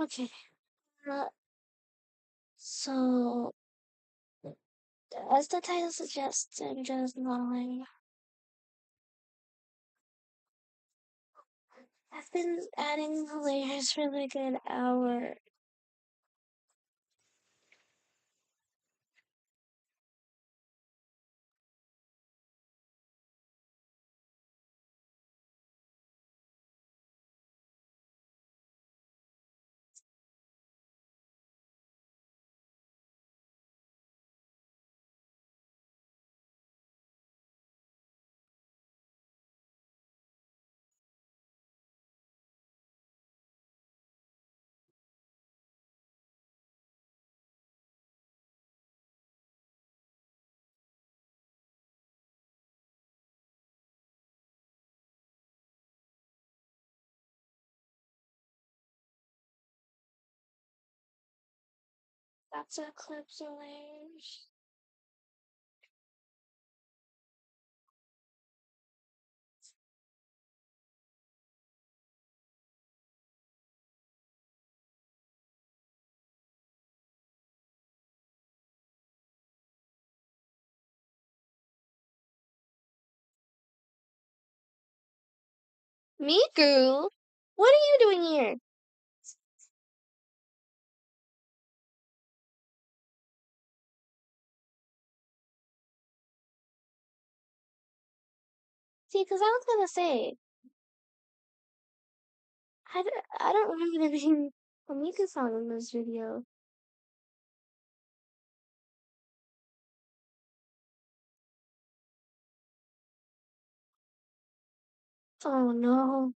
Okay. Uh, so, as the title suggests, I'm just modeling. I've been adding the layers for like an hour. That's a clips of layers. Miku, what are you doing here? See, because I was gonna say, I don't remember there being a Miku song in this video. Oh no.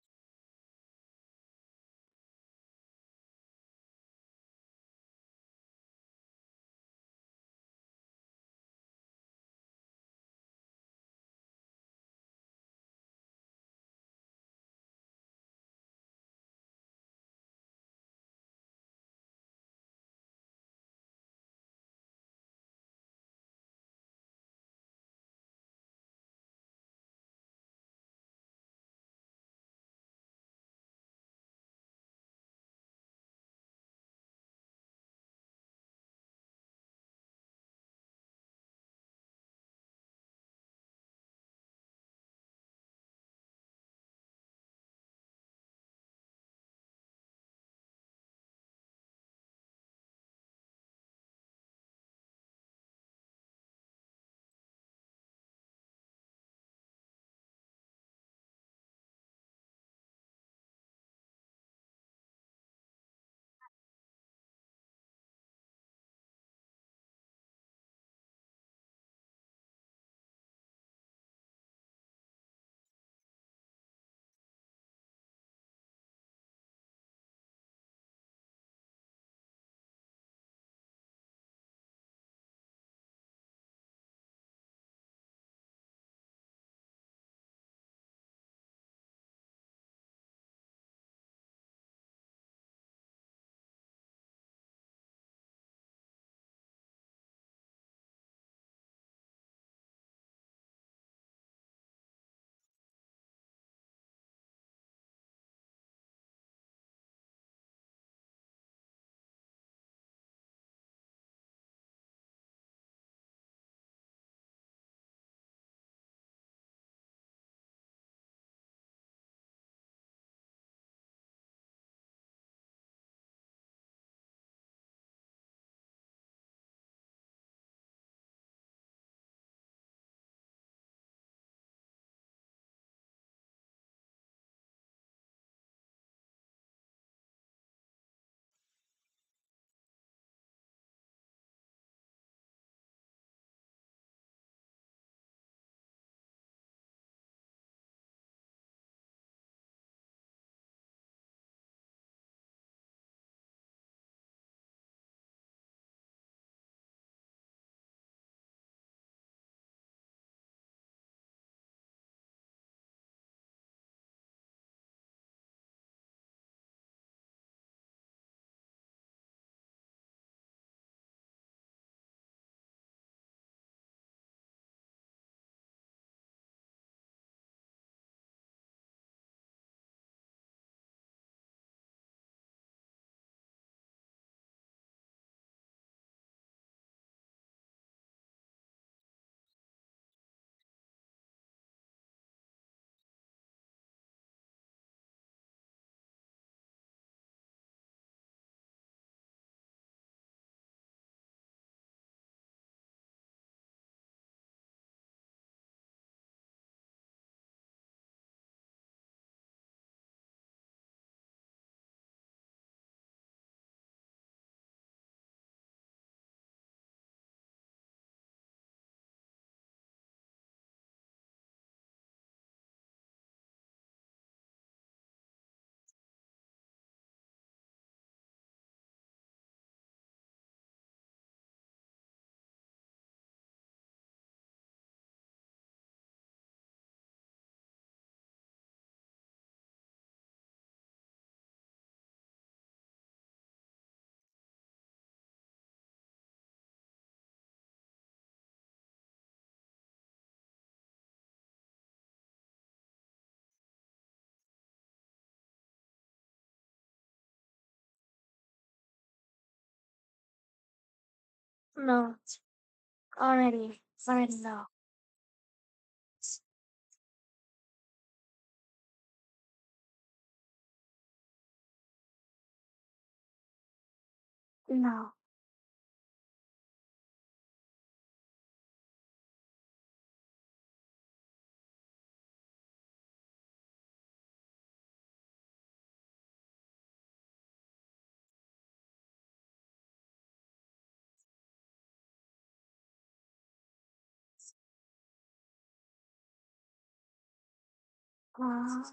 No, already no. No, uh,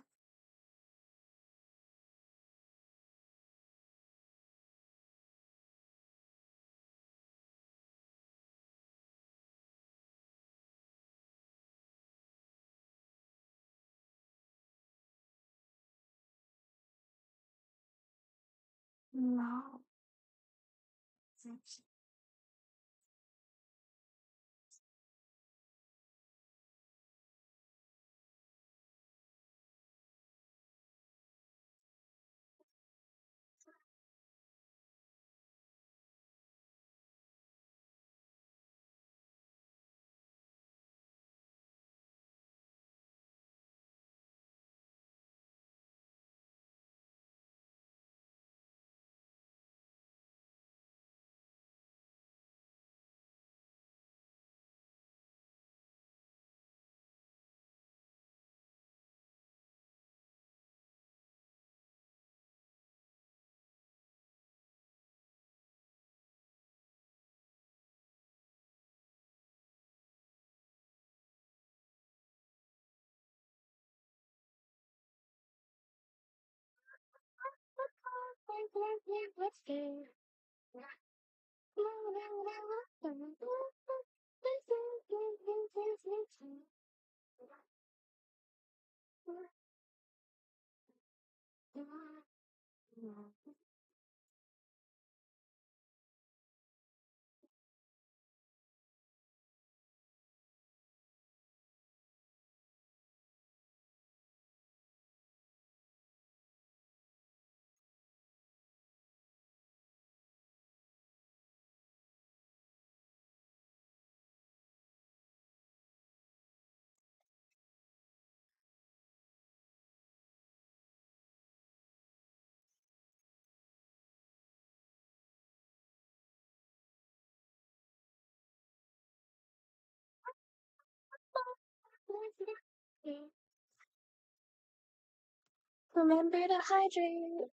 no. Remember to hydrate.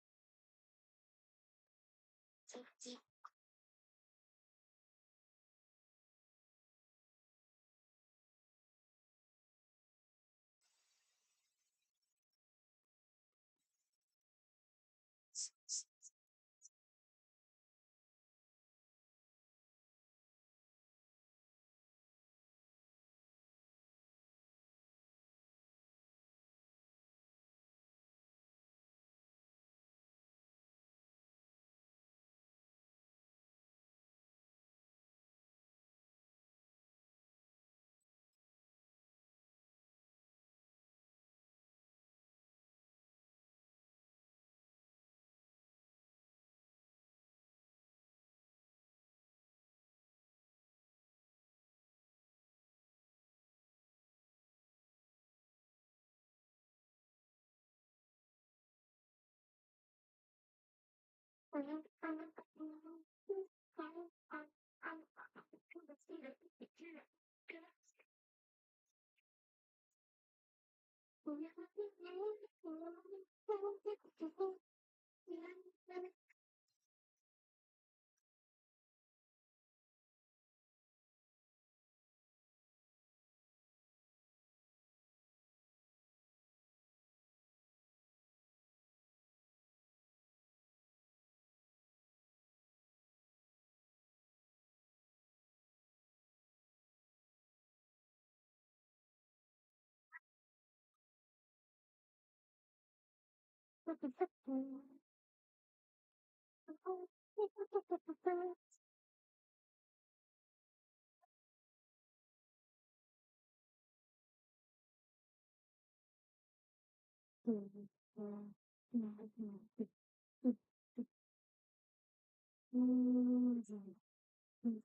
I'm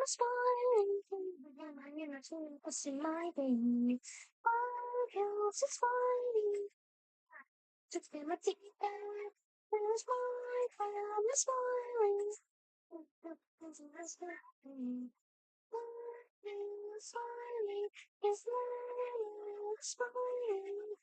smiling, what's in my veins? All else is fine. Just feel my teeth. I'm smiling, I'm smiling. I'm smiling. I'm smiling. It's not smiling.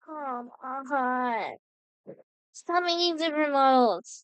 Come on. Stop making different models.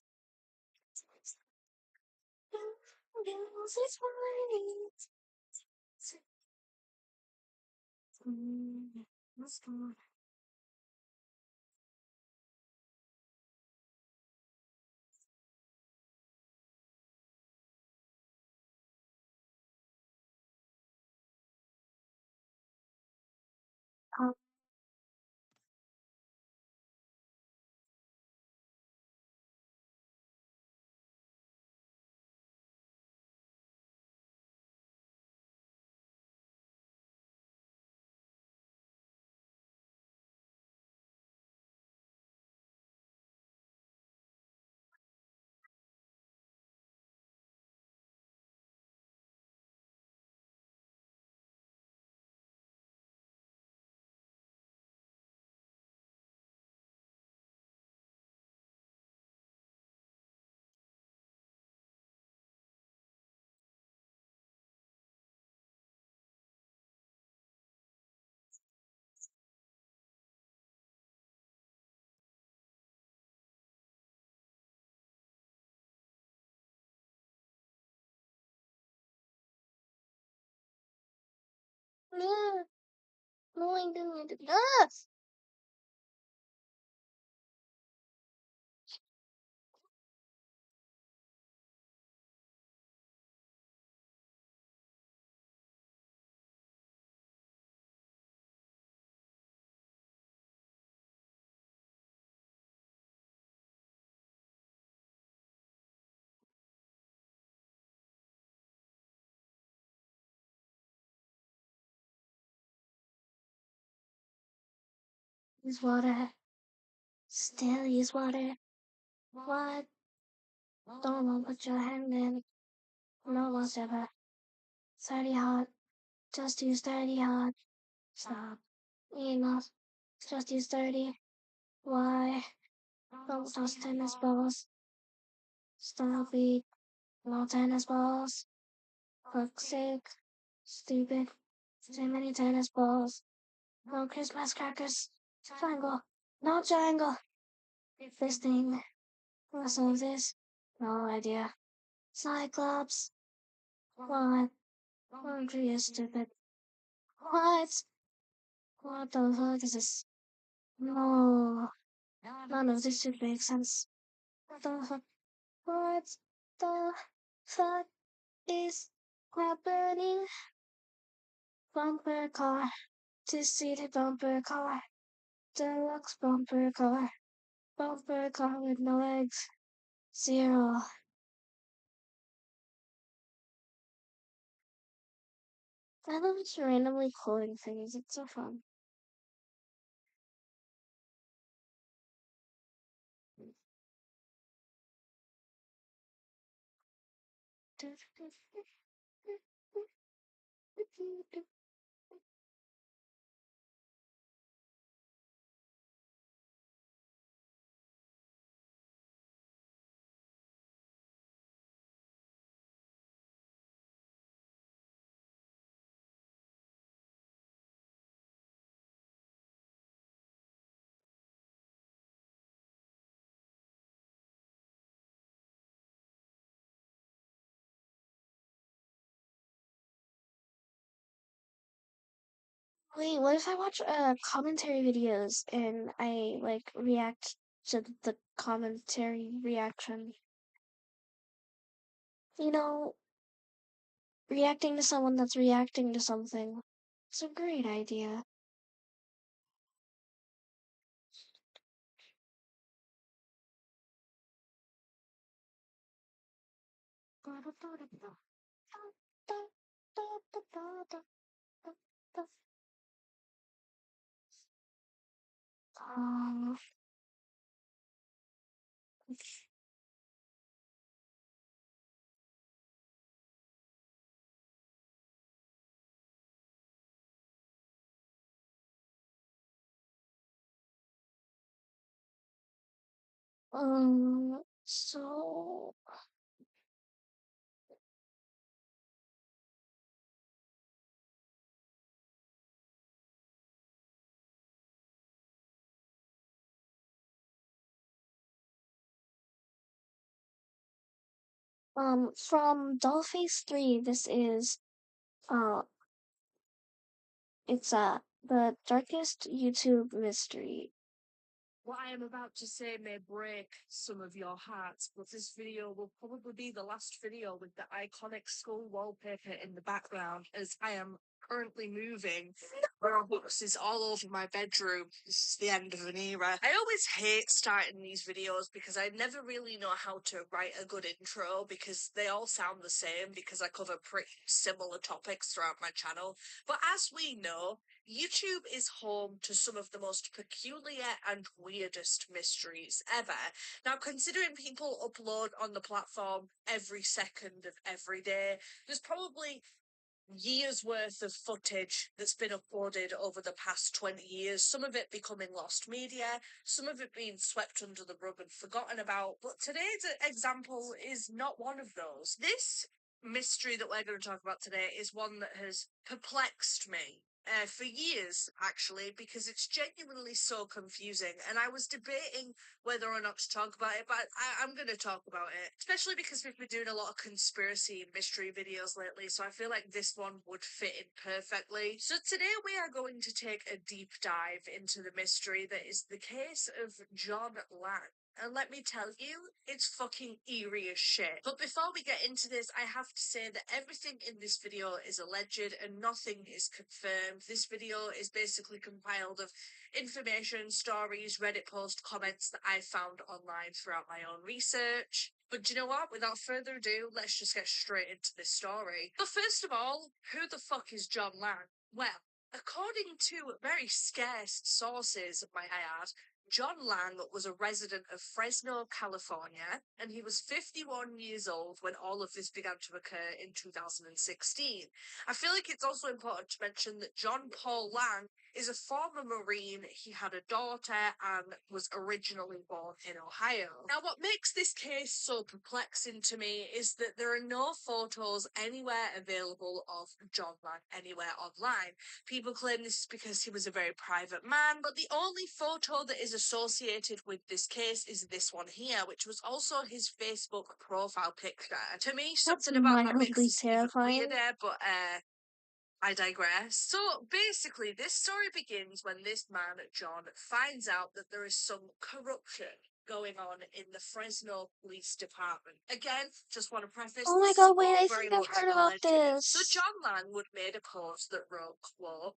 No, no, I didn't. Use water. Still use water. What? Don't put your hand in. No whatever. 30 hot. Just use 30 hot. Stop. Enough. Just use 30. Why? Don't toss tennis balls. Stop it. No tennis balls. Fuck's sake. Stupid. Too many tennis balls. No Christmas crackers. Triangle. No triangle. This thing. What's all this? No idea. Cyclops. What? Aren't you stupid? What? What the fuck is this? No. None of this should make sense. What the fuck? What the fuck is happening? Bumper car. Two-seated bumper car. Deluxe bumper car. Bumper car with no legs. 0. I love just randomly quoting things. It's so fun. Wait, what if I watch commentary videos and I like react to the commentary reaction? You know, reacting to someone that's reacting to something. It's a great idea. Um, so from Dollface 3, this is uh it's the darkest YouTube mystery. What I am about to say may break some of your hearts, but this video will probably be the last video with the iconic skull wallpaper in the background, as I am currently moving. There are boxes all over my bedroom. This is the end of an era. I always hate starting these videos because I never really know how to write a good intro because they all sound the same because I cover pretty similar topics throughout my channel. But as we know, YouTube is home to some of the most peculiar and weirdest mysteries ever. Now, considering people upload on the platform every second of every day, there's probably years worth of footage that's been uploaded over the past 20 years, some of it becoming lost media, some of it being swept under the rug and forgotten about. But today's example is not one of those. This mystery that we're going to talk about today is one that has perplexed me for years, actually, because it's genuinely so confusing. And I was debating whether or not to talk about it, but I'm going to talk about it, especially because we've been doing a lot of conspiracy and mystery videos lately, so I feel like this one would fit in perfectly. So today we are going to take a deep dive into the mystery that is the case of John Lang. And let me tell you, it's fucking eerie as shit. But before we get into this, I have to say that everything in this video is alleged and nothing is confirmed. This video is basically compiled of information, stories, Reddit posts, comments that I found online throughout my own research. But do you know what? Without further ado, let's just get straight into this story. But first of all, who the fuck is John Lang? Well, according to very scarce sources, might I add, John Lang was a resident of Fresno, California, and he was 51 years old when all of this began to occur in 2016. I feel like it's also important to mention that John Paul Lang is a former Marine. He had a daughter and was originally born in Ohio. Now, what makes this case so perplexing to me is that there are no photos anywhere available of John Lang anywhere online. People claim this is because he was a very private man, but the only photo that is associated with this case is this one here, which was also his Facebook profile picture. To me, That's something about that makes mildly this even terrifying. weirder, but I digress. So basically, this story begins when this man, John, finds out that there is some corruption going on in the Fresno Police Department. Again, just want to preface Oh my this is god, wait, all I very think I've much heard about alleged. So this. John Lang would made a post that wrote, quote,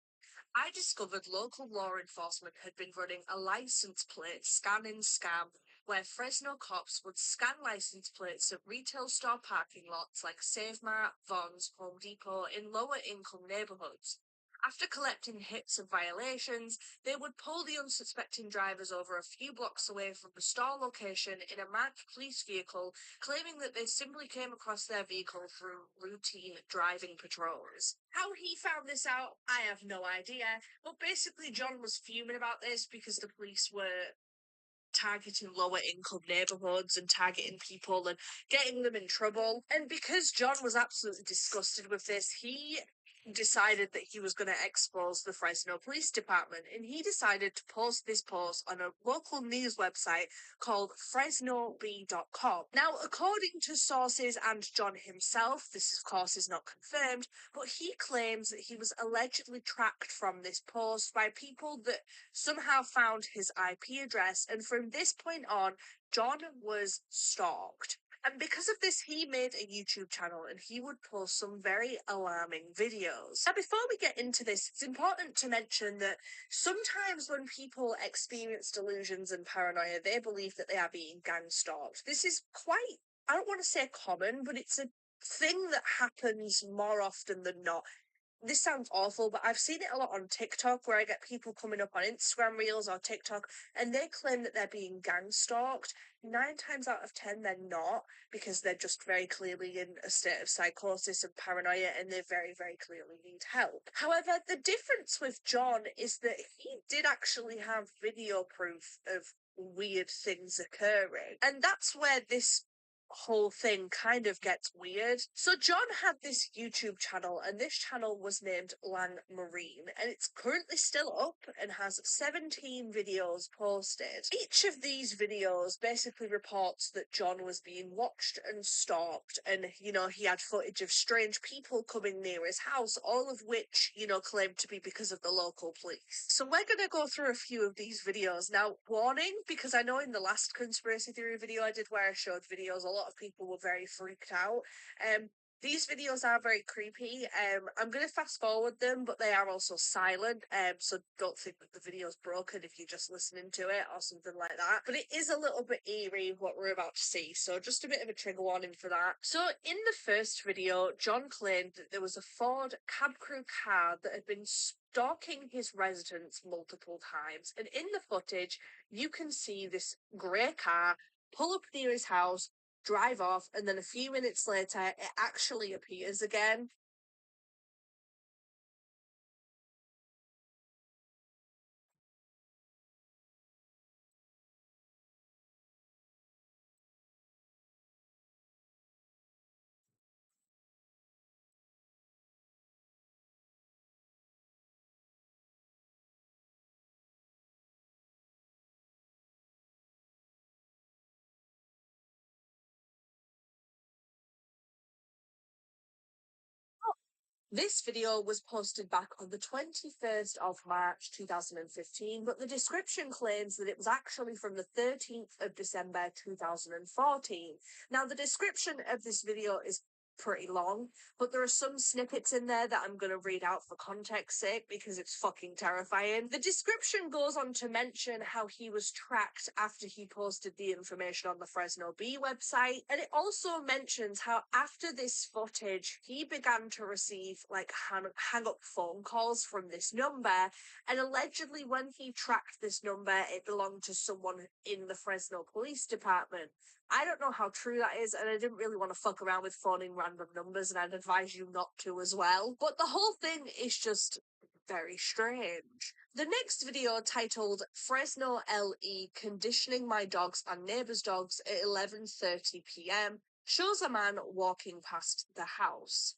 I discovered local law enforcement had been running a license plate scanning scam where Fresno cops would scan license plates at retail store parking lots like Save Mart, Vons, Home Depot in lower income neighborhoods. After collecting hits of violations, they would pull the unsuspecting drivers over a few blocks away from the store location in a marked police vehicle, claiming that they simply came across their vehicle through routine driving patrols. How he found this out, I have no idea, but basically John was fuming about this because the police were targeting lower income neighborhoods and targeting people and getting them in trouble. And because John was absolutely disgusted with this, he decided that he was going to expose the Fresno Police Department, and he decided to post this post on a local news website called FresnoB.com. Now, according to sources and John himself, this of course is not confirmed, but he claims that he was allegedly tracked from this post by people that somehow found his IP address, and from this point on, John was stalked. And because of this, he made a YouTube channel and he would post some very alarming videos. Now, before we get into this, it's important to mention that sometimes when people experience delusions and paranoia, they believe that they are being gang stalked. This is quite, I don't want to say common, but it's a thing that happens more often than not. This sounds awful, but I've seen it a lot on TikTok where I get people coming up on Instagram Reels or TikTok and they claim that they're being gang stalked. 9 times out of 10, they're not, because they're just very clearly in a state of psychosis and paranoia and they very, very clearly need help. However, the difference with John is that he did actually have video proof of weird things occurring. And that's where this whole thing kind of gets weird. So John had this YouTube channel, and this channel was named Lang Marine, and it's currently still up and has 17 videos posted. Each of these videos basically reports that John was being watched and stalked, and he had footage of strange people coming near his house, all of which claimed to be because of the local police. So we're gonna go through a few of these videos now. Warning, because I know in the last conspiracy theory video I did where I showed videos, a lot of people were very freaked out. These videos are very creepy. I'm going to fast forward them, but they are also silent. So don't think that the video's broken if you're just listening to it or something like that. But it is a little bit eerie what we're about to see. So just a bit of a trigger warning for that. So in the first video, John claimed that there was a Ford cab crew car that had been stalking his residence multiple times. And in the footage, you can see this grey car pull up near his house, drive off, and then a few minutes later, it actually appears again. This video was posted back on the 21st of March 2015, but the description claims that it was actually from the 13th of December 2014. Now, the description of this video is pretty long, but there are some snippets in there that I'm going to read out for context sake because it's fucking terrifying. The description goes on to mention how he was tracked after he posted the information on the Fresno B website, and it also mentions how after this footage he began to receive like hang up phone calls from this number, and allegedly when he tracked this number it belonged to someone in the Fresno Police Department. I don't know how true that is, and I didn't really want to fuck around with phoning random numbers, and I'd advise you not to as well. But the whole thing is just very strange. The next video, titled Fresno LE Conditioning My Dogs and Neighbours' Dogs at 11:30 p.m., shows a man walking past the house.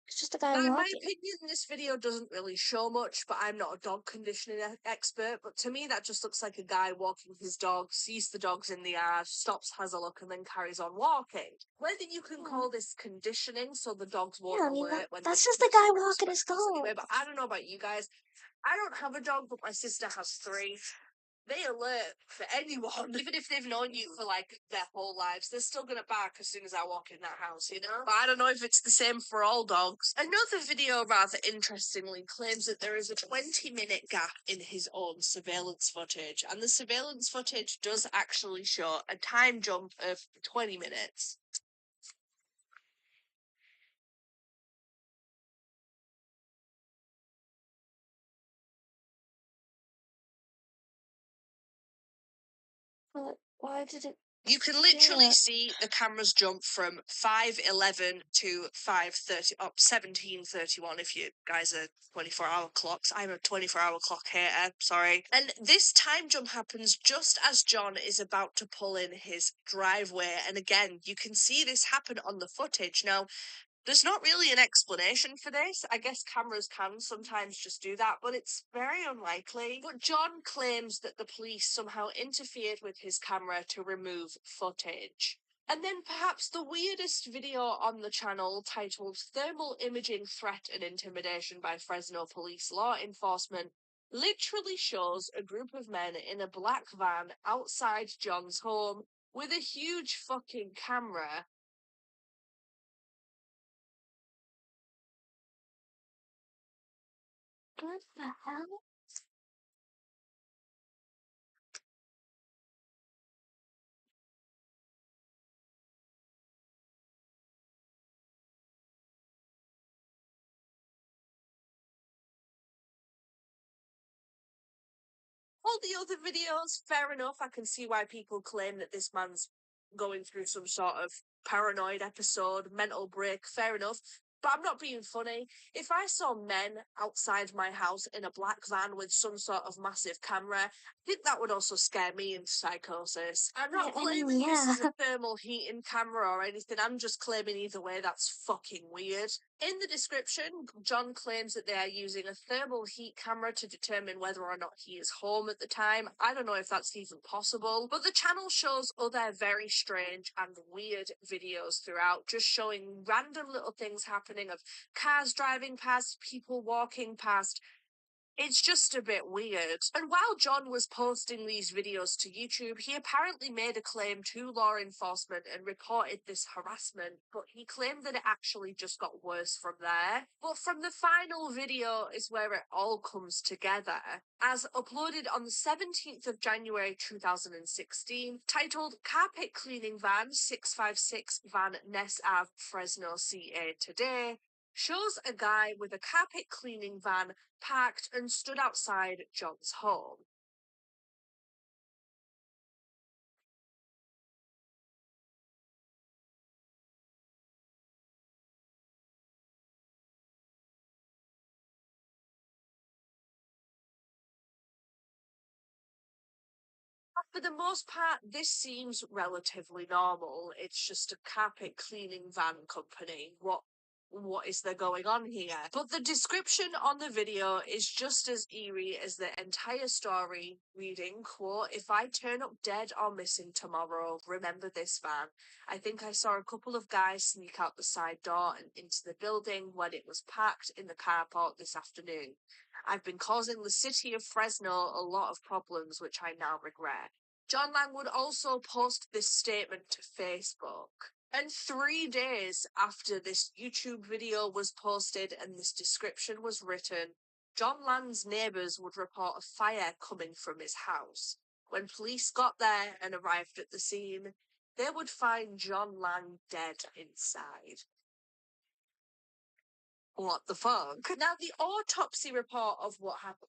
It's just a guy Now, in my walking. opinion, this video doesn't really show much, but I'm not a dog conditioning expert. But to me, that just looks like a guy walking his dog, sees the dogs in the yard, stops, has a look, and then carries on walking. Whether you can call this conditioning, so the dogs won't Yeah, I mean, alert when that's they just a see guy someone walking his suspicious dog. anyway. But I don't know about you guys. I don't have a dog, but my sister has 3. they alert for anyone. Even if they've known you for like their whole lives, they're still gonna bark as soon as I walk in that house, you know? But I don't know if it's the same for all dogs. Another video, rather interestingly, claims that there is a 20-minute gap in his own surveillance footage, and the surveillance footage does actually show a time jump of 20 minutes. But why did it? You can literally see the cameras jump from 5:11 to 5:30, up 17:31 if you guys are 24-hour clocks. I'm a 24-hour clock hater, sorry. And this time jump happens just as John is about to pull in his driveway. And again, you can see this happen on the footage. Now, there's not really an explanation for this. I guess cameras can sometimes just do that, but it's very unlikely. But John claims that the police somehow interfered with his camera to remove footage. And then perhaps the weirdest video on the channel, titled Thermal Imaging Threat and Intimidation by Fresno Police Law Enforcement, literally shows a group of men in a black van outside John's home with a huge fucking camera. What the hell? All the other videos, fair enough. I can see why people claim that this man's going through some sort of paranoid episode, mental break, fair enough. But I'm not being funny. If I saw men outside my house in a black van with some sort of massive camera, I think that would also scare me into psychosis. I'm not claiming this is a thermal heating camera or anything. I'm just claiming either way that's fucking weird. In the description, John claims that they are using a thermal heat camera to determine whether or not he is home at the time. I don't know if that's even possible, but the channel shows other very strange and weird videos throughout, just showing random little things happening of cars driving past, people walking past. It's just a bit weird. And while John was posting these videos to YouTube, he apparently made a claim to law enforcement and reported this harassment, but he claimed that it actually just got worse from there. But from the final video is where it all comes together, as uploaded on the 17th of January 2016, titled Carpet Cleaning Van 656 Van Ness Ave, Fresno, CA Today, shows a guy with a carpet cleaning van parked and stood outside John's home. For the most part, this seems relatively normal. It's just a carpet cleaning van company. What is there going on here? But the description on the video is just as eerie as the entire story, reading, quote, "If I turn up dead or missing tomorrow, remember this van. I think I saw a couple of guys sneak out the side door and into the building when it was parked in the carport this afternoon. I've been causing the city of Fresno a lot of problems, which I now regret." John Lang would also post this statement to Facebook. And 3 days after this YouTube video was posted and this description was written, John Lang's neighbours would report a fire coming from his house. When police got there and arrived at the scene, they would find John Lang dead inside. What the fuck? Now, the autopsy report of what happened.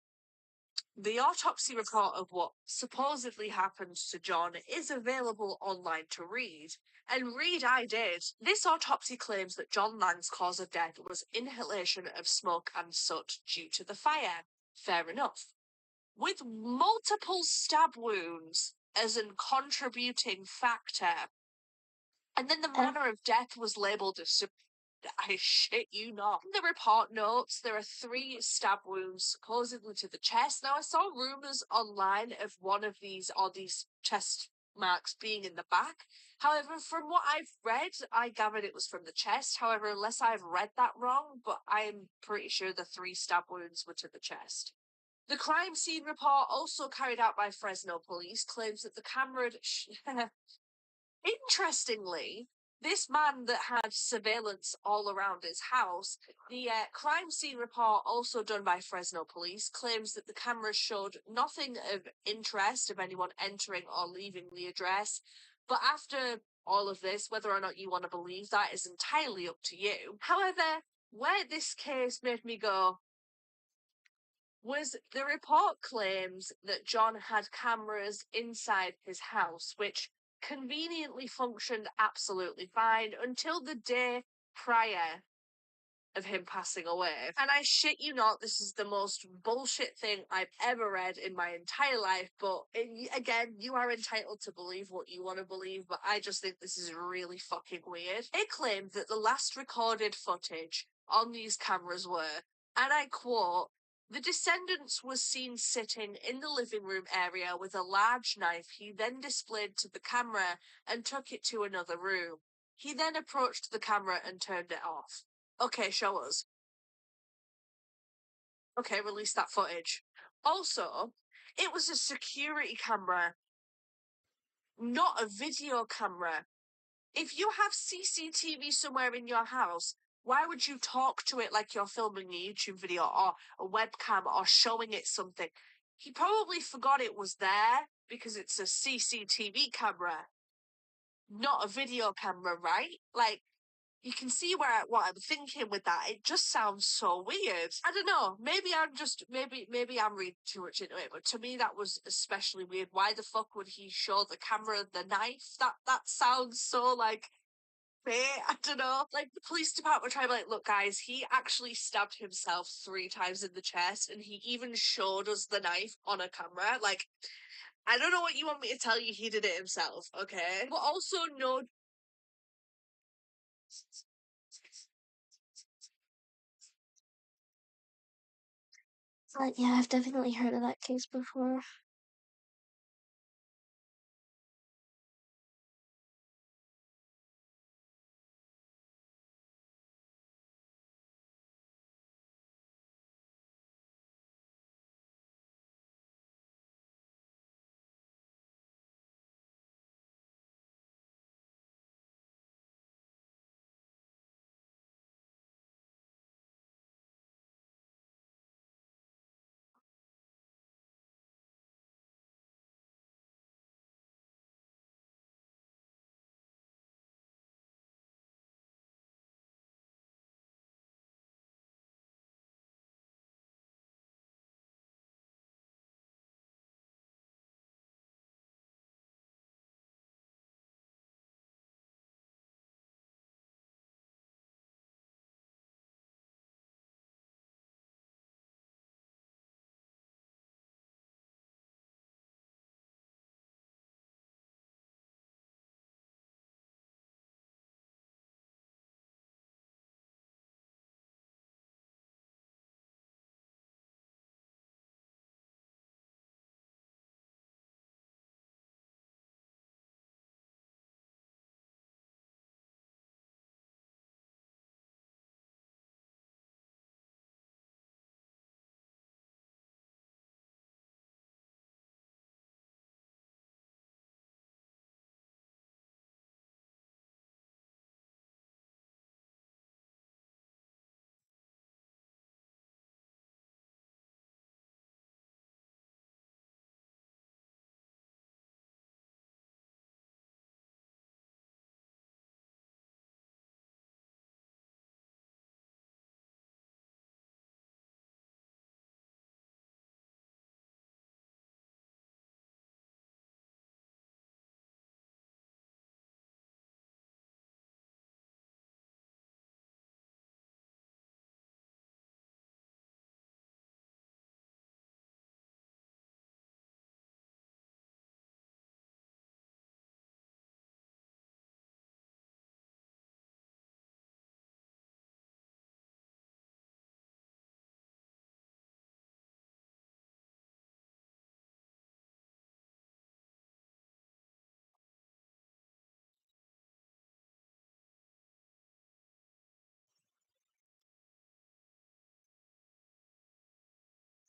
The autopsy report of what supposedly happened to John is available online to read. And read I did. This autopsy claims that John Lang's cause of death was inhalation of smoke and soot due to the fire. Fair enough. With multiple stab wounds as a contributing factor. And then the manner of death was labelled as I shit you not. In the report notes, there are 3 stab wounds supposedly to the chest. Now, I saw rumours online of one of these or these chest marks being in the back. However, from what I've read, I gathered it was from the chest. However, unless I've read that wrong, but I'm pretty sure the 3 stab wounds were to the chest. The crime scene report, also carried out by Fresno police, claims that the camera interestingly, this man that had surveillance all around his house, the crime scene report, also done by Fresno police, claims that the cameras showed nothing of interest of anyone entering or leaving the address. But after all of this, whether or not you want to believe that is entirely up to you. However, where this case made me go was the report claims that John had cameras inside his house, which conveniently functioned absolutely fine until the day prior of him passing away. And I shit you not, this is the most bullshit thing I've ever read in my entire life, but again, you are entitled to believe what you want to believe, but I just think this is really fucking weird. It claimed that the last recorded footage on these cameras were, and I quote, the descendant was seen sitting in the living room area with a large knife he then displayed to the camera and took it to another room. He then approached the camera and turned it off. Okay, show us. Okay, release that footage. Also, it was a security camera, not a video camera. If you have CCTV somewhere in your house, why would you talk to it like you're filming a YouTube video or a webcam or showing it something? He probably forgot it was there because it's a CCTV camera, not a video camera, right? Like, you can see what I'm thinking with that. It just sounds so weird. I don't know. Maybe I'm reading too much into it, but to me that was especially weird. Why the fuck would he show the camera the knife? That sounds so like I don't know. Like the police department trying to be like, look, guys, he actually stabbed himself 3 times in the chest, and he even showed us the knife on a camera. Like, I don't know what you want me to tell you. He did it himself, okay? But also, no. But yeah, I've definitely heard of that case before.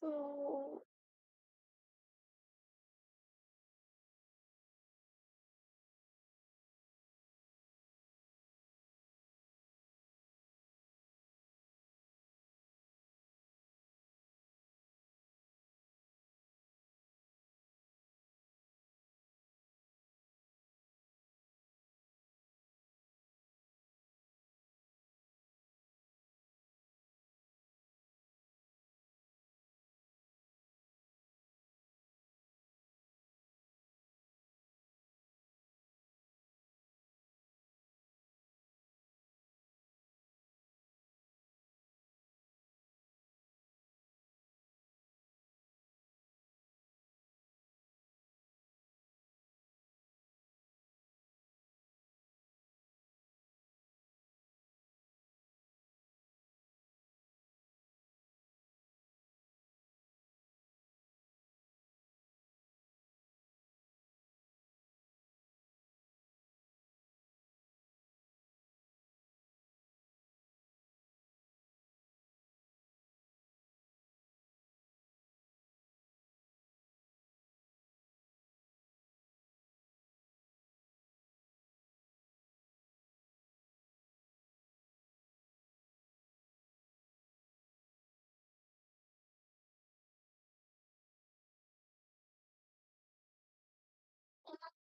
Oh,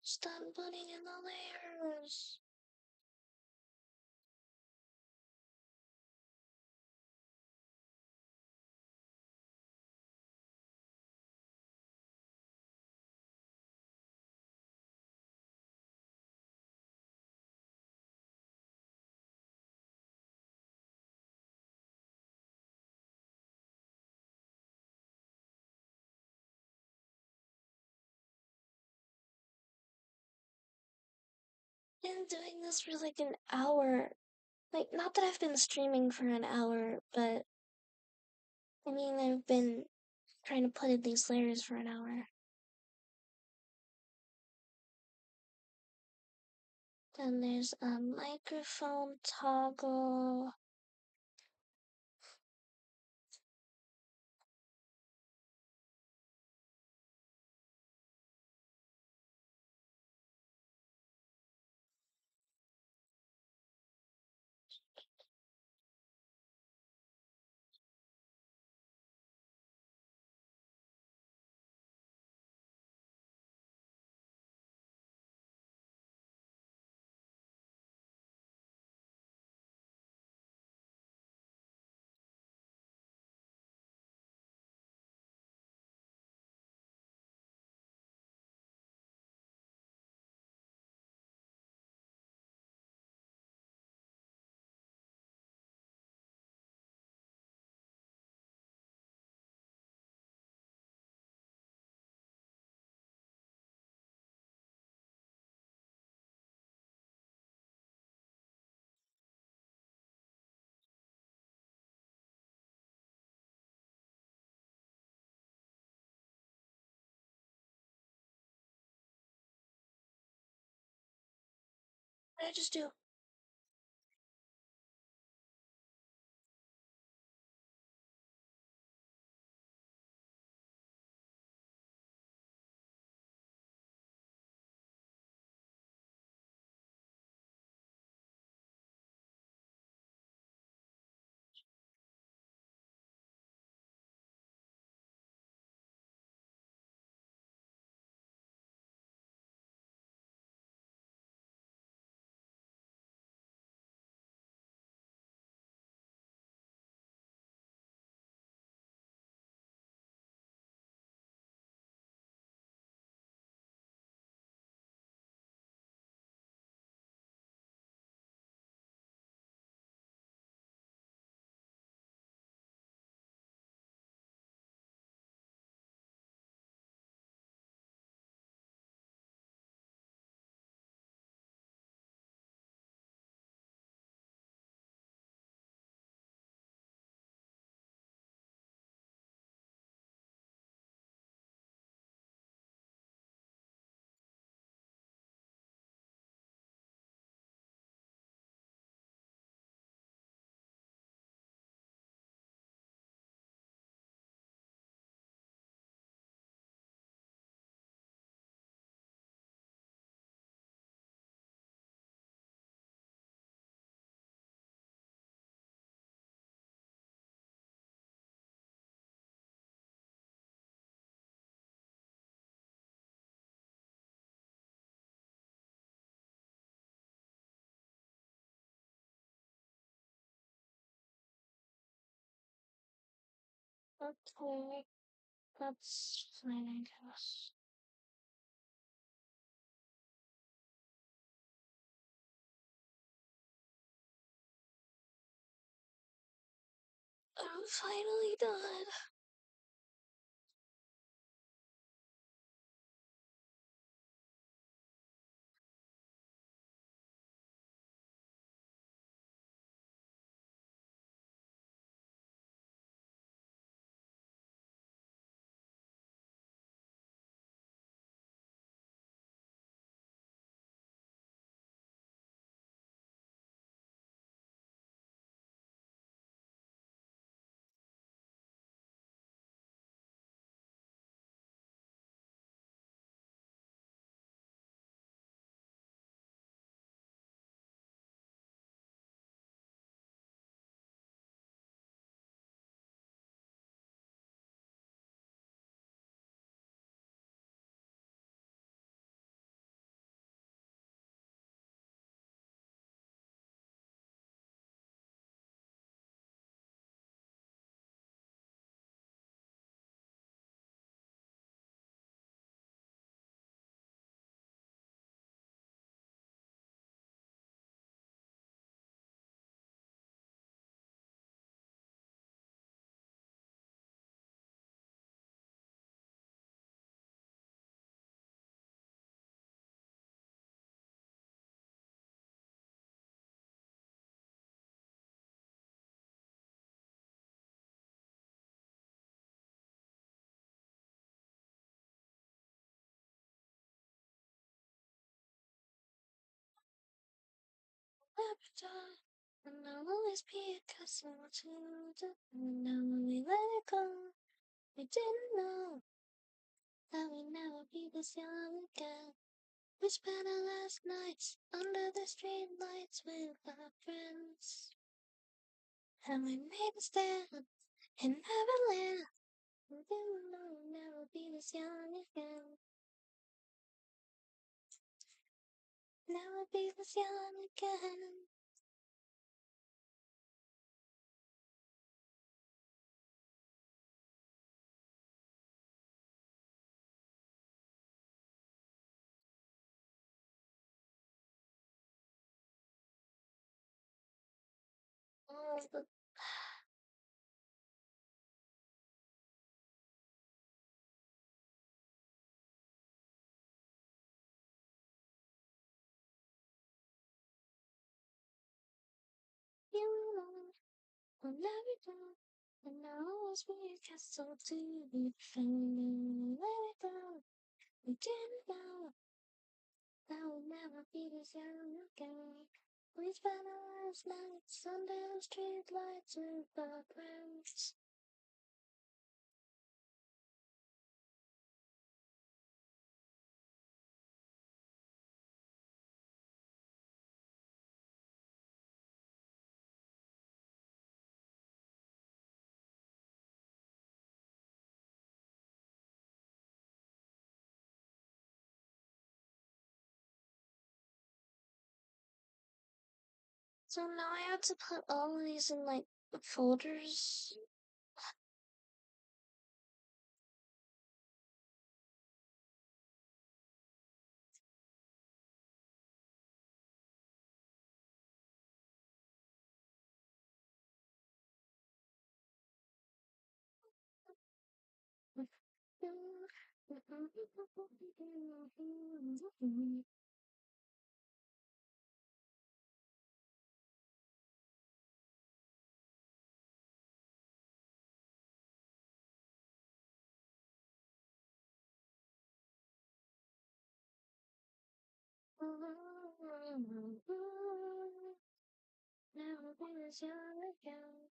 stop putting in the layers. Been doing this for like an hour. Like, not that I've been streaming for an hour, but I mean, I've been trying to put in these layers for an hour. Then there's a microphone toggle. What did I just do? Okay, that's fine, I guess. I'm finally done. Avatar. And I'll always be accustomed to the. And now when we let it go, we didn't know that we'd never be this young again. We spent our last nights under the street lights with our friends. And we made a stand in Neverland. We didn't know we'd never be this young again. Never be this young again. Oh, but you know, we'll never go. And I'll always be a castle to be found. Let it go. We didn't know that we'll never be this young again. We spent our last nights under the street lights with our friends. So now I have to put all of these in like folders. Never be this young again.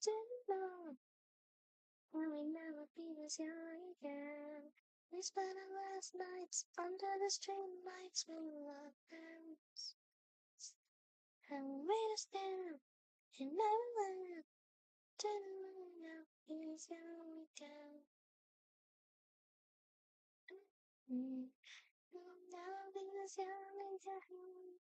Didn't know we'll never be this young again. We spent our last nights under the street lights with our parents. And we made a stand and never went. Didn't know be this young again. We'll never be this young again.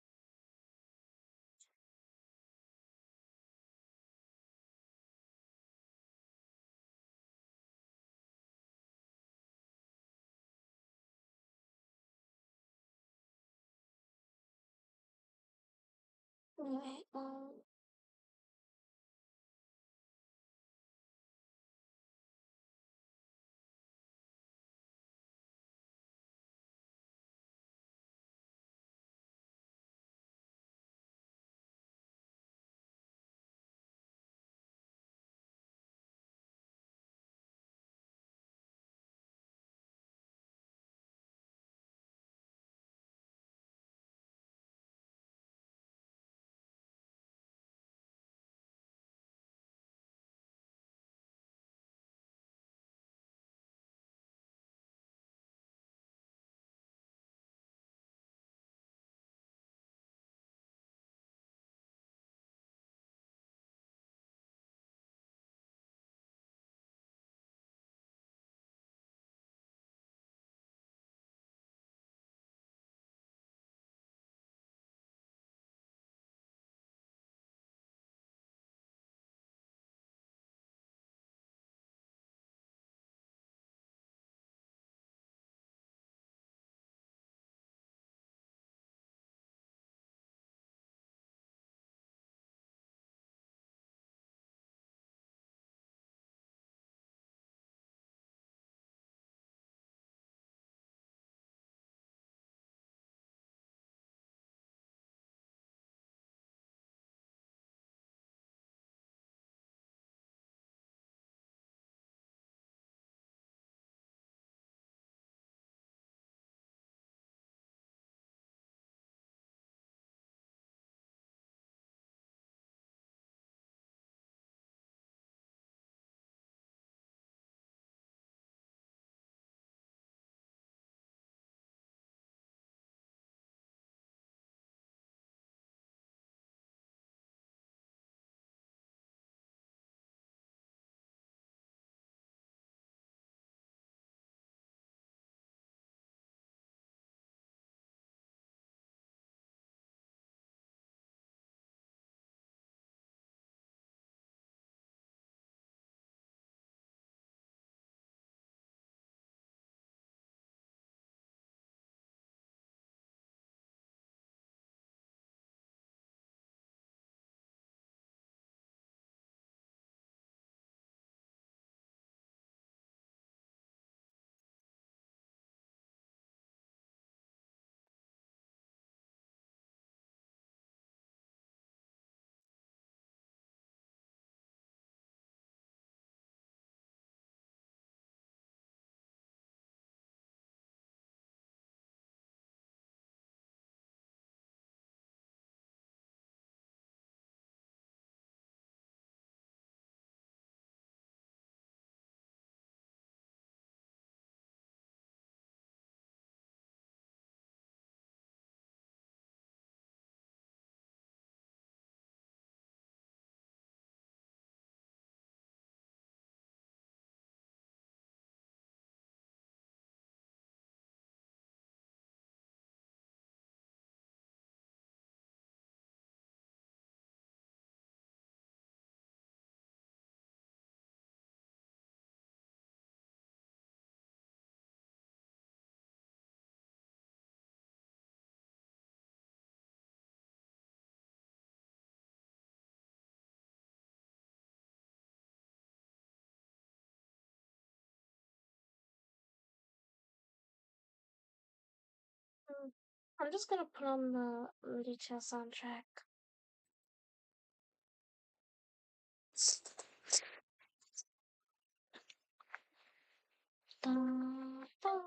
Anyway, I'm just gonna put on the Lucha soundtrack. Dun, dun.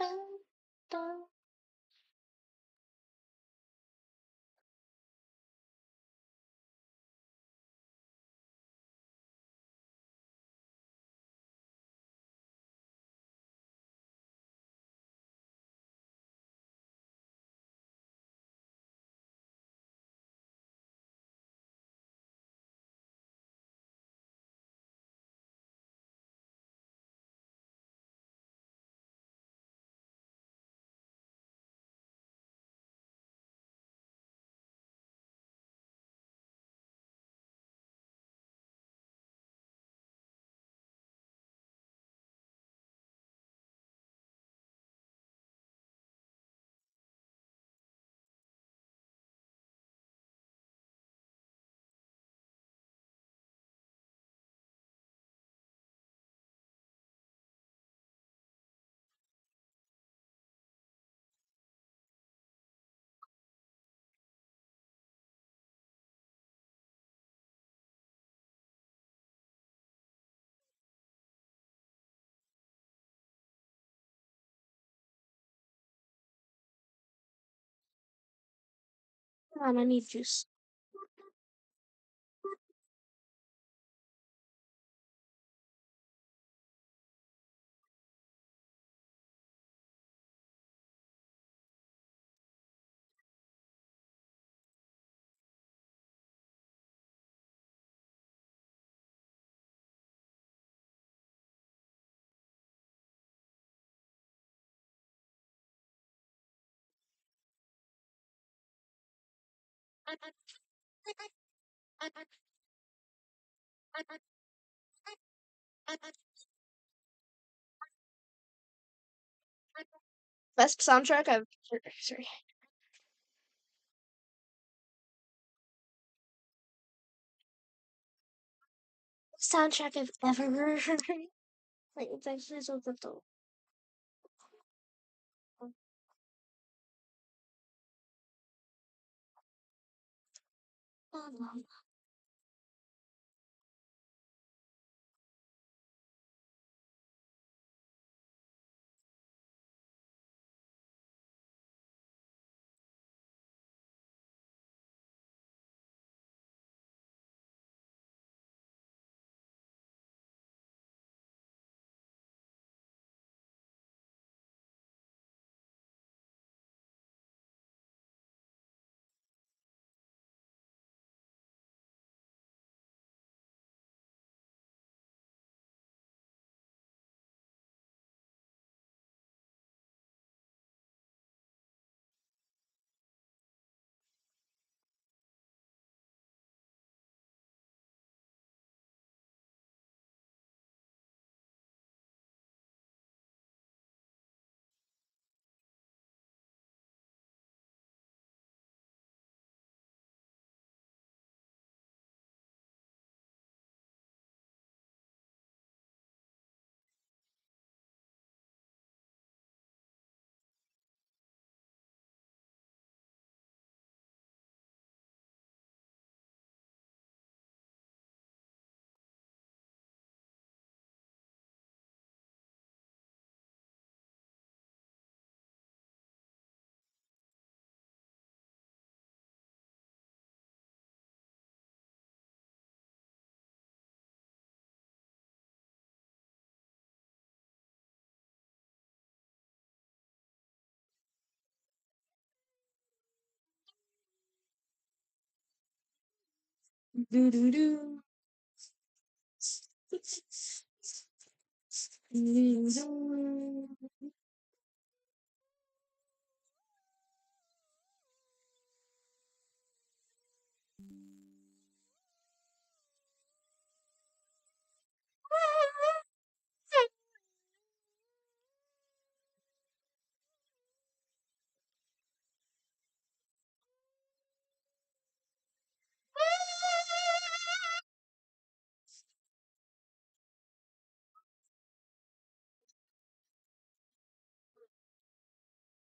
dun, dun. Come on, I need juice. Best soundtrack I've sorry. Soundtrack I've ever heard. Like it's actually so good though. Do do do.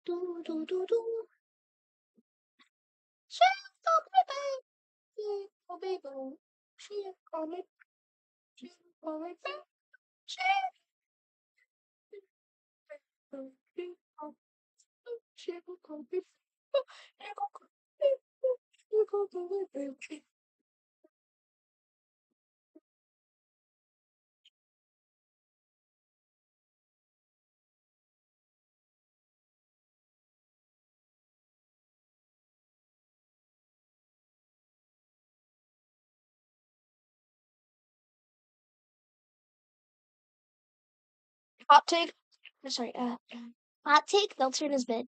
Do do do do. She called me back. She called me back. She called me. She called me back. She called me. Hot take. Sorry. Hot take. They'll turn his bed.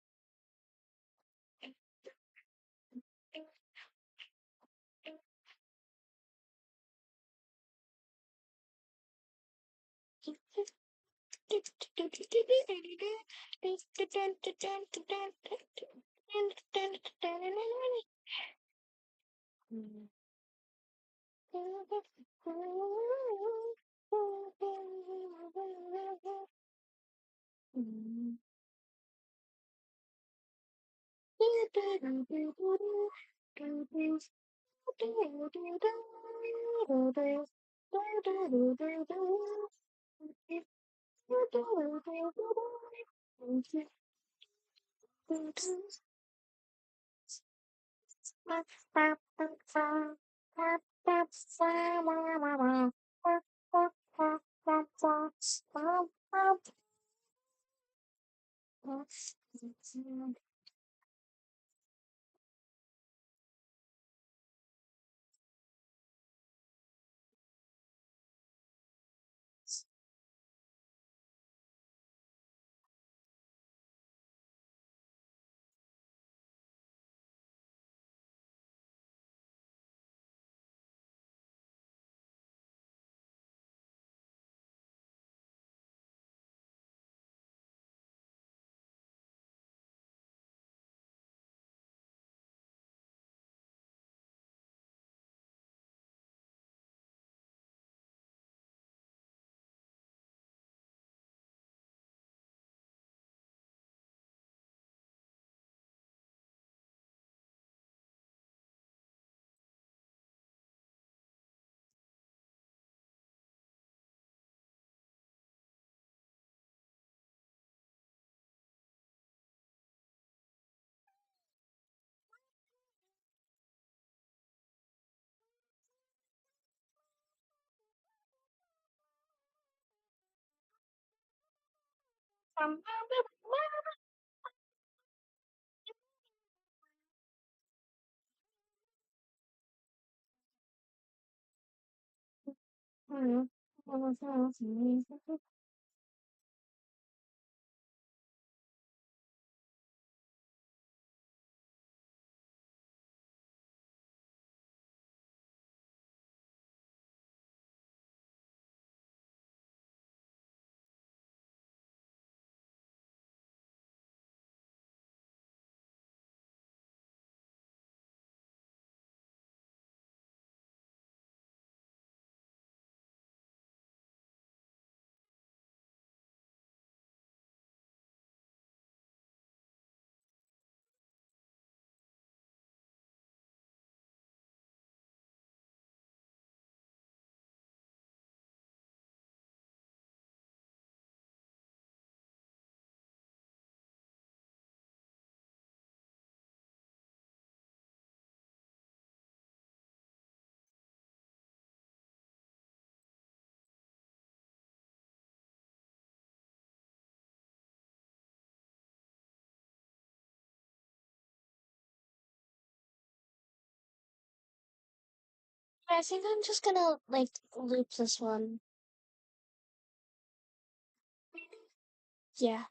I think I'm just gonna like loop this one. Yeah.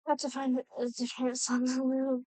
Have to find a different song to loop.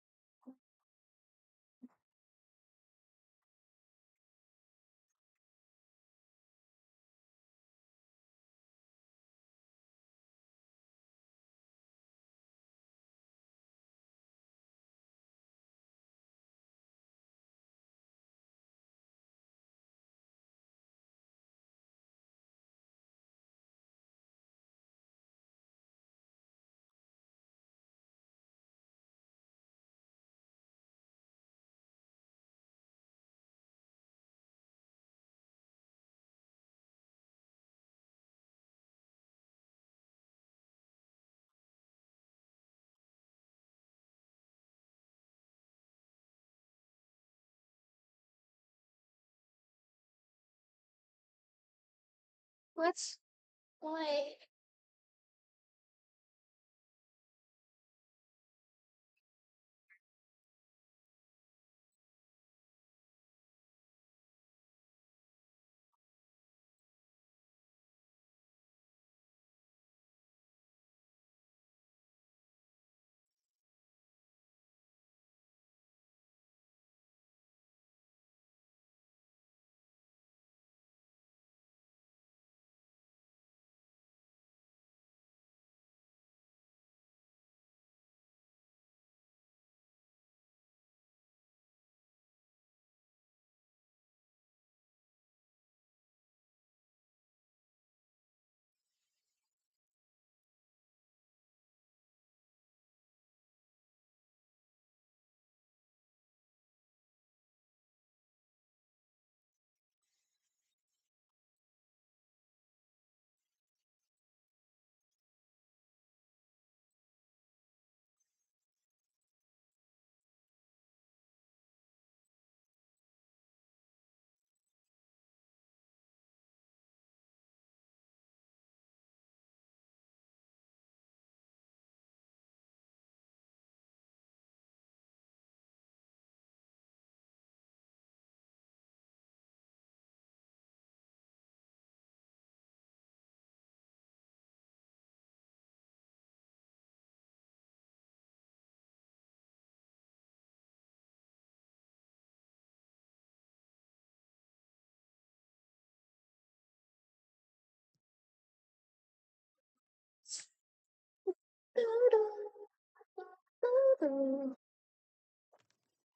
What's why?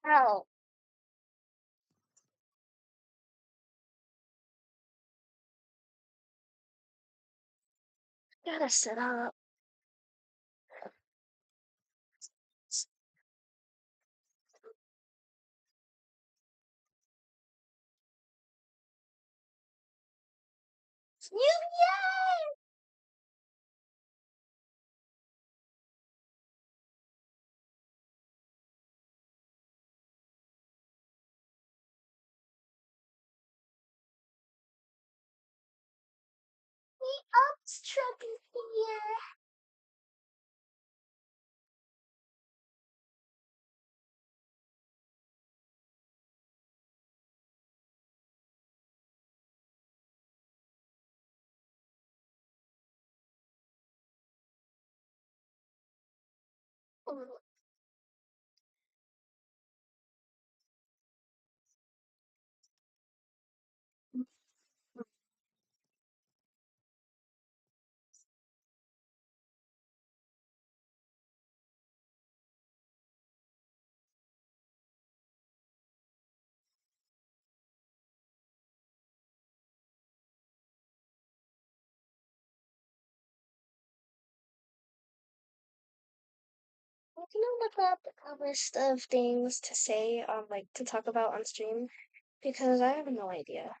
Ow! Gotta sit up. Yay! We upstruck here. Can you look up a list of things to say like to talk about on stream? Because I have no idea.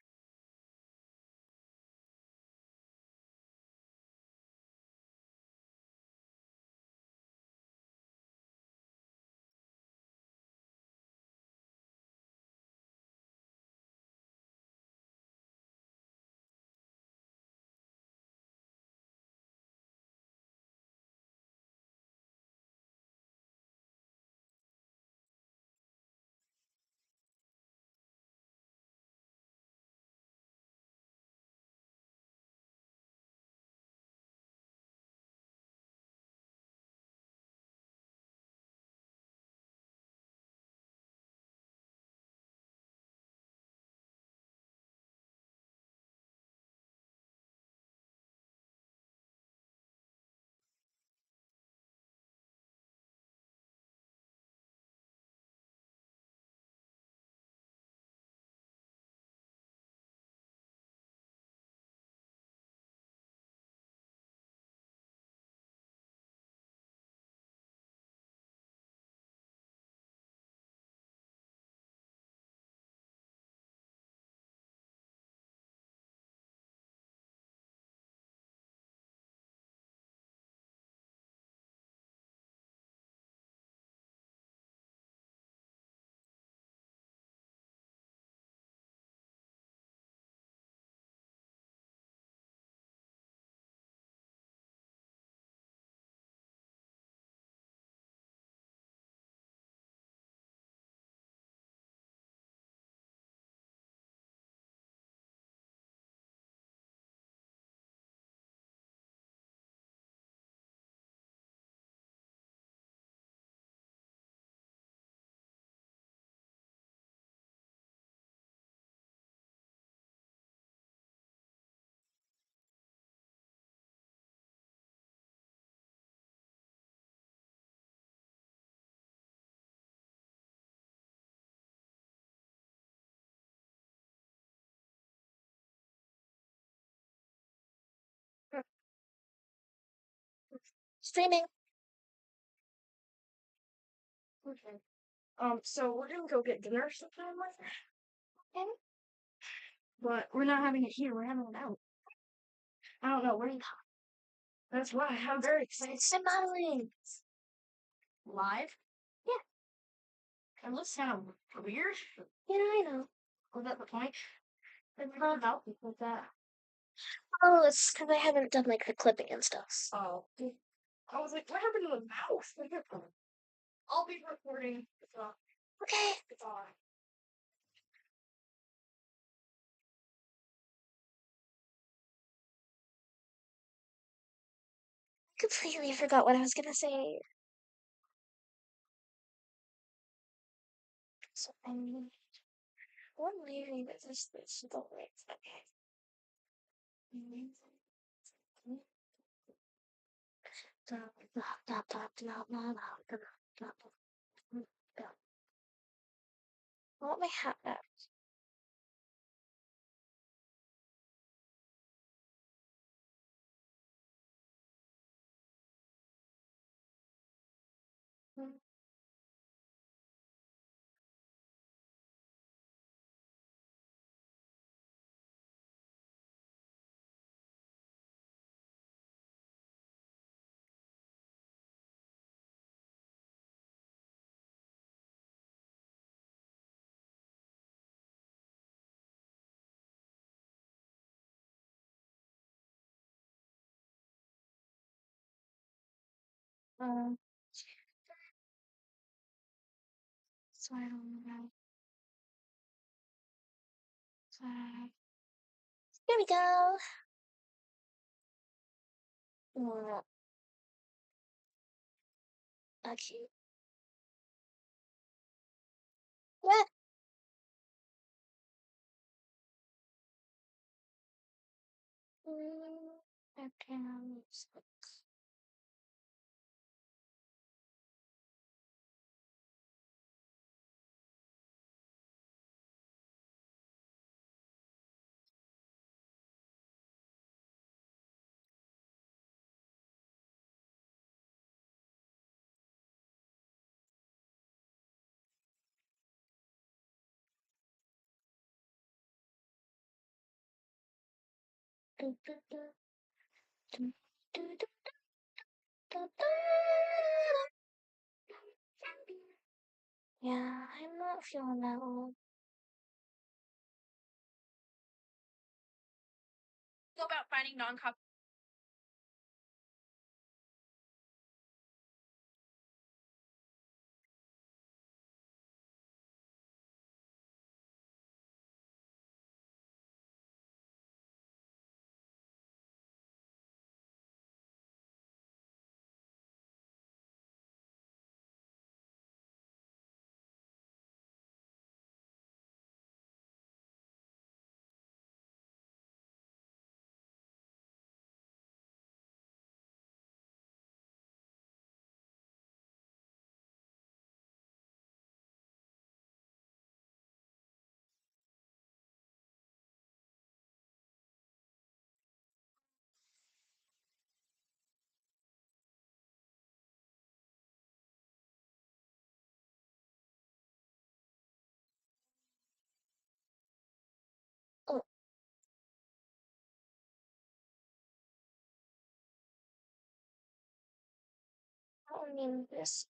Streaming. Okay. So we're gonna go get dinner sometime later. Okay. But we're not having it here, we're having it out. I don't know, that's why I'm very excited. It's modeling. Live? Yeah. It looks kind of weird. Yeah, I know. Was that the point? It's not about like that. Oh, it's because I haven't done like the clipping and stuff. Oh. I was like, what happened to the mouse? I'll be recording. It's on. Okay. It's on. Completely forgot what I was gonna say. So I need one leaving this story. Okay. I want my hat back. Um, so I don't know. So here we go. Okay. What? Okay. Yeah, I'm not feeling that well. Go about finding non-copy. Oh, I mean this.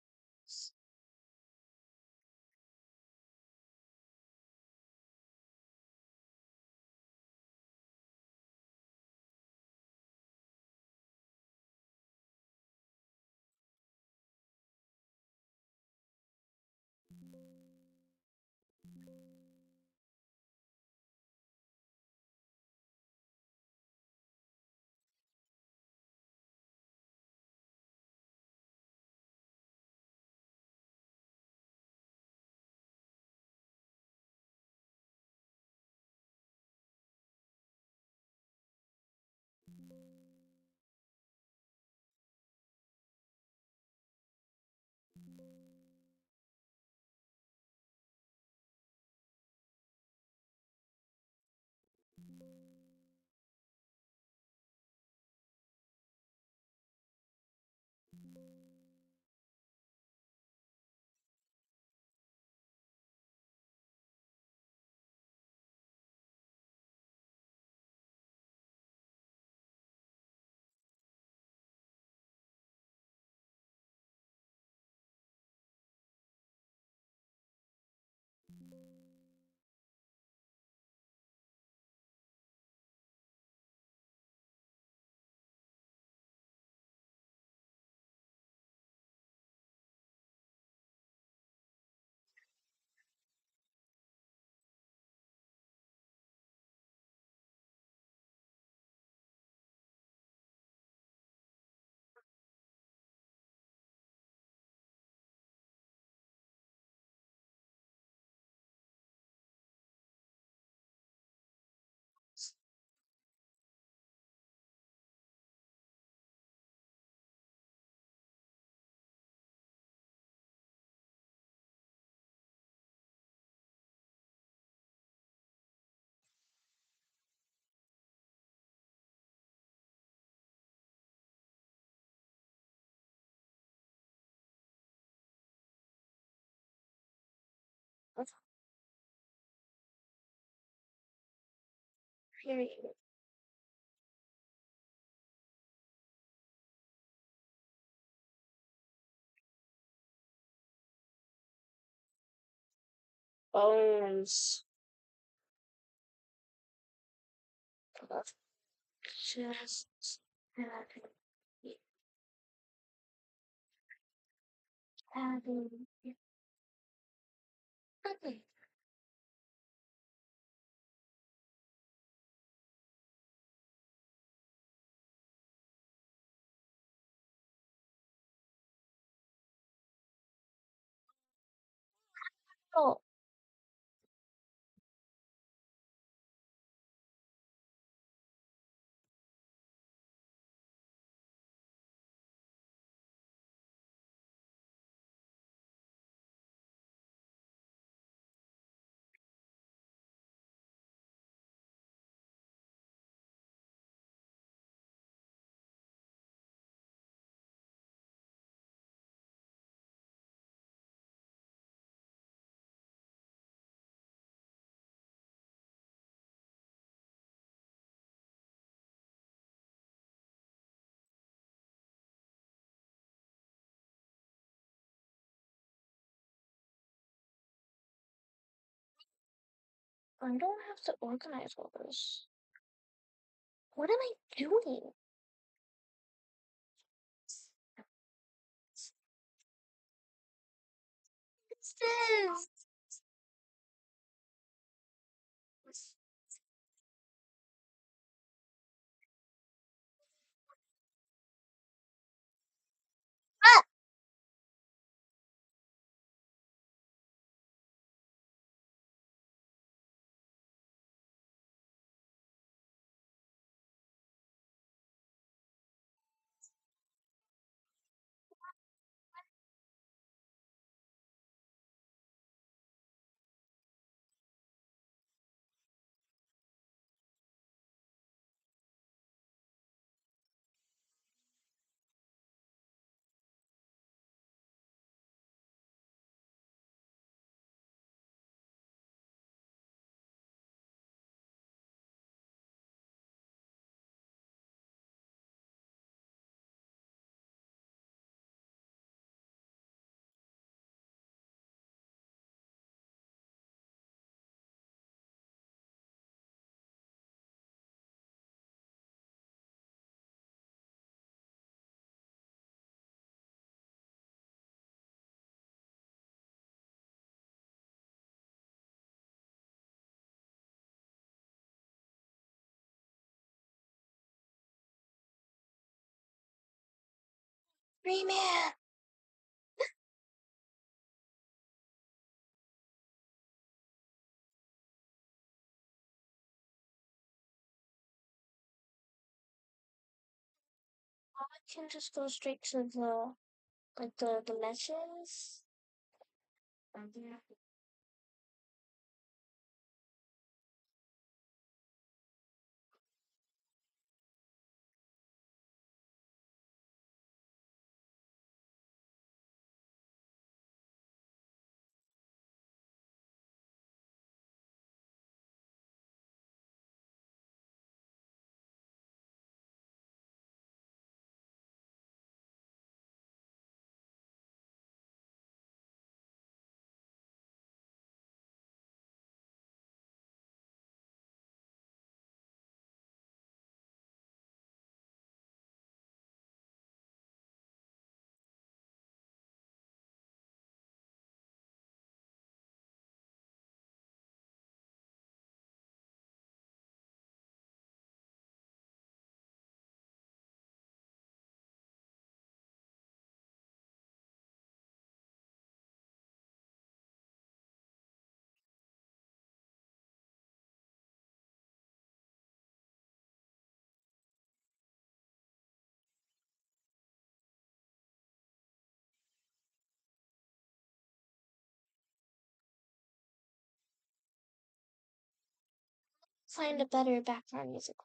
Period. Bones. Just having nothing. Oh, I don't have to organize all this. What am I doing? What's this? Ah! Rayman! I can just go straight to the messages. Yeah. find a better background music.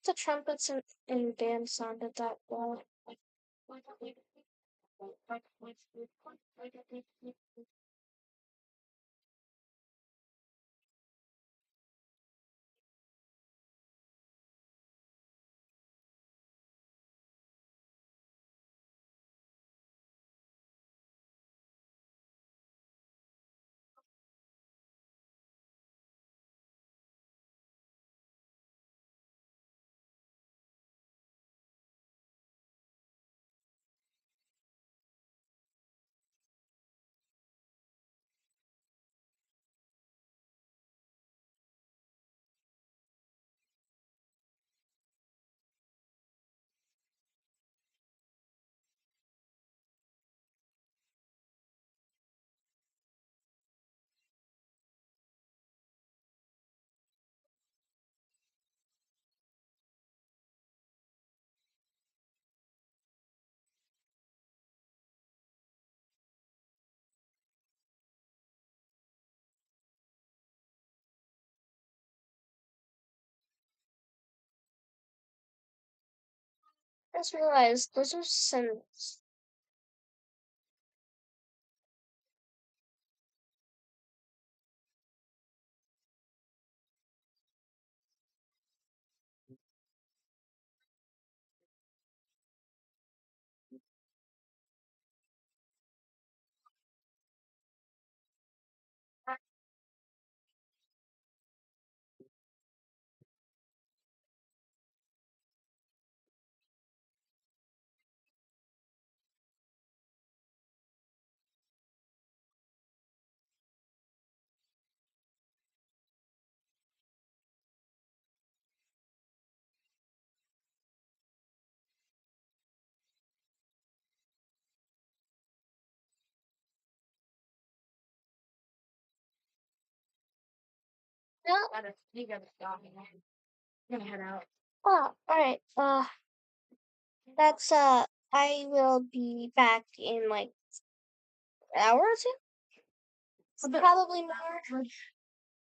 think the trumpets and band sounded that well. I just realized those are synths. Yeah. You gotta stop me. I'm gonna head out. Oh, all right. That's I will be back in like an hour or two. A bit Probably more.